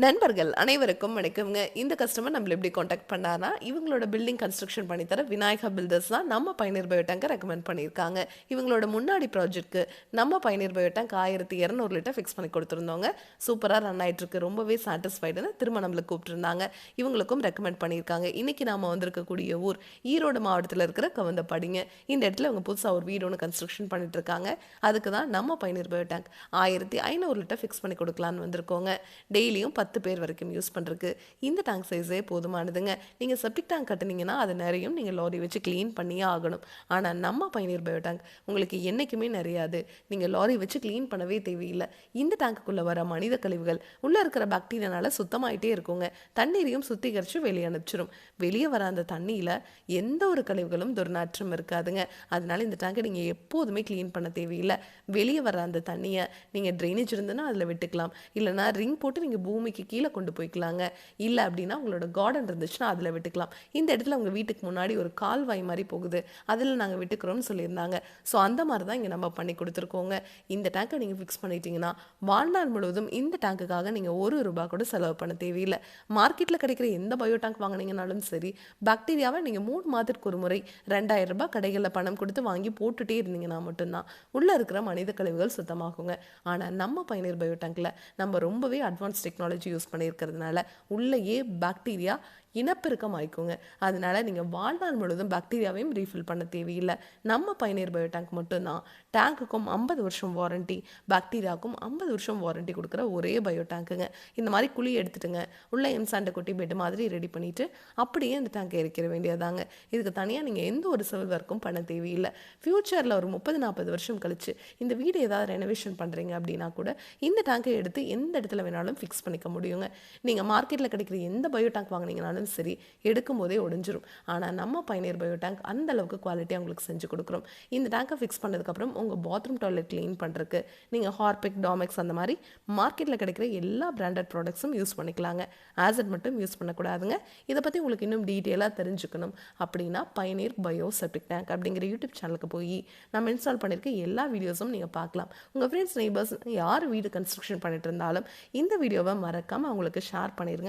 நண்பர்கள் அனைவருக்கும் வணக்கம்ங்க. இந்த கஸ்டமர் நம்மள எப்படி கான்டாக்ட் பண்ணார்னா, இவங்களோட பில்டிங் கன்ஸ்ட்ரக்ஷன் பண்ணி தர விநாயகா பில்டர்ஸ் தான் நம்ம பயனீர் பயோடேங்க ரெக்கமெண்ட் பண்ணியிருக்காங்க. இவங்களோட முன்னாடி ப்ராஜெக்ட்க்கு நம்ம பயனீர் பயோடேங்க் 1200 லிட்டர் ஃபிக்ஸ் பண்ணி கொடுத்துருந்தோங்க. சூப்பராக ரன் ஆயிட்டு இருக்கு. ரொம்பவே சாட்டிஸ்ஃபைடுன்னு திரும்ப நம்மளை கூப்பிட்டுருந்தாங்க. இவங்களுக்கும் ரெக்கமெண்ட் பண்ணியிருக்காங்க. இன்னைக்கு நாம வந்திருக்கக்கூடிய ஊர் ஈரோடு மாவட்டத்தில் இருக்கிற கவுந்தப்பாடிங்க. இந்த இடத்துல இவங்க புதுசாக ஒரு வீடு ஒன்று கன்ஸ்ட்ரக்ஷன் பண்ணிட்டு இருக்காங்க. அதுக்கு தான் நம்ம பயனீர் பயோடேங்க் 1500 லிட்டர் ஃபிக்ஸ் பண்ணி கொடுக்கலான்னு வந்திருக்கோங்க. டெய்லியும் 10 பேர் வரைக்கும் யூஸ் பண்ணுறதுக்கு இந்த டேங்க் சைஸே போதுமானதுங்க. நீங்கள் செப்டிக் டேங்க் கட்டுனீங்கன்னா அது நிறையும் நீங்கள் லாரி வச்சு க்ளீன் பண்ணியே ஆகணும். ஆனால் நம்ம பயனீர் பயோ டேங்க் உங்களுக்கு என்றைக்குமே நிறையாது. நீங்கள் லாரி வச்சு க்ளீன் பண்ணவே தேவையில்லை. இந்த டேங்க்குள்ளே வர மனித கழிவுகள் உள்ளே இருக்கிற பாக்டீரியானால சுத்தமாயிட்டே இருக்குங்க. தண்ணீரையும் சுத்திகரித்து வெளியே அனுப்பிச்சிடும். வெளியே வர அந்த தண்ணியில் எந்த ஒரு கழிவுகளும் துர்நாற்றம் இருக்காதுங்க. அதனால இந்த டேங்கை நீங்கள் எப்போதுமே க்ளீன் பண்ண தேவையில்லை. வெளியே வர அந்த தண்ணியை நீங்கள் ட்ரைனேஜ் இருந்ததுன்னா அதில் விட்டுக்கலாம். இல்லைனா ரிங் போட்டு நீங்கள் பூமிக்கு கீழே கொண்டு போய்க்கலாங்க. இல்லை அப்படின்னா உங்களோட கார்டன் இருந்துச்சுன்னா அதில் விட்டுக்கலாம். இந்த இடத்துல உங்கள் வீட்டுக்கு முன்னாடி ஒரு கால்வாய் மாதிரி போகுது, அதில் நாங்கள் விட்டுக்கிறோம்னு சொல்லியிருந்தாங்க. ஸோ அந்த மாதிரி தான் இங்கே நம்ம பண்ணி கொடுத்துருக்கோங்க. இந்த டேங்கை நீங்கள் ஃபிக்ஸ் பண்ணிட்டீங்கன்னா வாழ்நாள் முழுவதும் இந்த டேங்குக்காக நீங்கள் ₹1 கூட செலவு பண்ண தேவையில்லை. மார்க்கெட்டில் கிடைக்கிற எந்த பயோ டேங்க் வாங்கினீங்கனாலும் சரி, பாக்டீரியாவை நீங்கள் 3 மாதத்துக்கு ஒரு முறை ₹2000 கடைகளில் பணம் கொடுத்து வாங்கி போட்டுகிட்டே இருந்தீங்கன்னா மட்டும்தான் உள்ளே இருக்கிற மனித கழிவுகள் சுத்தமாகுங்க. ஆனால் நம்ம பயனீர் பயோ டேங்கில் நம்ம ரொம்பவே அட்வான்ஸ் டெக்னாலஜி யூஸ் பண்ணியிருக்கிறதுனால உள்ளேயே பாக்டீரியா இனப்பெருக்கம் ஆயிக்குங்க. அதனால நீங்கள் வாழ்நாள் முழுவதும் பாக்டீரியாவையும் ரீஃபில் பண்ண தேவையில்லை. நம்ம பயனீர் பயோ டேங்க் மட்டும்தான் டேங்குக்கும் 50 வருஷம் வாரண்டி, பாக்டீரியாவுக்கும் 50 வருஷம் வாரண்டி கொடுக்குற ஒரே பயோ டேங்க்குங்க. இந்த மாதிரி குழி எடுத்துட்டுங்க உள்ள எம்சாண்டை கொட்டி பெட் மாதிரி ரெடி பண்ணிவிட்டு அப்படியே அந்த டேங்கை இறக்கிற வேண்டியதாங்க. இதுக்கு தனியாக நீங்கள் எந்த ஒரு சிவில் ஒர்க்கும் பண்ண தேவையில்லை. ஃப்யூச்சரில் ஒரு 30-40 வருஷம் கழிச்சு இந்த வீடு ஏதாவது ரெனோவேஷன் பண்ணுறீங்க அப்படின்னா கூட இந்த டேங்கை எடுத்து எந்த இடத்துல வேணாலும் ஃபிக்ஸ் பண்ணிக்க முடியுங்க. நீங்கள் மார்க்கெட்டில் கிடைக்கிற எந்த பயோ டேங்க் வாங்கினீங்கனாலும் சரி, எடுக்கும் போதே உடைஞ்சிரும். ஆனால் நம்ம பயனீர் பயோ டேங்க் அந்த அளவுக்கு குவாலிட்டியாக உங்களுக்கு செஞ்சு கொடுக்குறோம். இந்த டேங்கை ஃபிக்ஸ் பண்ணதுக்கப்புறம் உங்கள் பாத்ரூம் டாய்லெட் க்ளீன் பண்ணுறதுக்கு நீங்கள் ஹார்பிக், டாமெக்ஸ் அந்த மாதிரி மார்க்கெட்டில் கிடைக்கிற எல்லா பிராண்டட் ப்ராடக்ட்ஸும் யூஸ் பண்ணிக்கலாங்க. ஆசிட் மட்டும் யூஸ் பண்ணக்கூடாதுங்க. இதை பற்றி உங்களுக்கு இன்னும் டீட்டெயிலாக தெரிஞ்சுக்கணும் அப்படின்னா பயனீர் பயோ செப்டிக் டேங்க் அப்படிங்கிற யூடியூப் சேனலுக்கு போய் நம்ம இன்ஸ்டால் பண்ணியிருக்க எல்லா வீடியோஸும் நீங்கள் பார்க்கலாம். உங்கள் ஃப்ரெண்ட்ஸ், நெய்பர்ஸ் யார் வீடு கன்ஸ்ட்ரக்ஷன் பண்ணிட்டு இருந்தாலும் இந்த வீடியோவை மறக்காமல் அவங்களுக்கு ஷேர் பண்ணிடுங்க.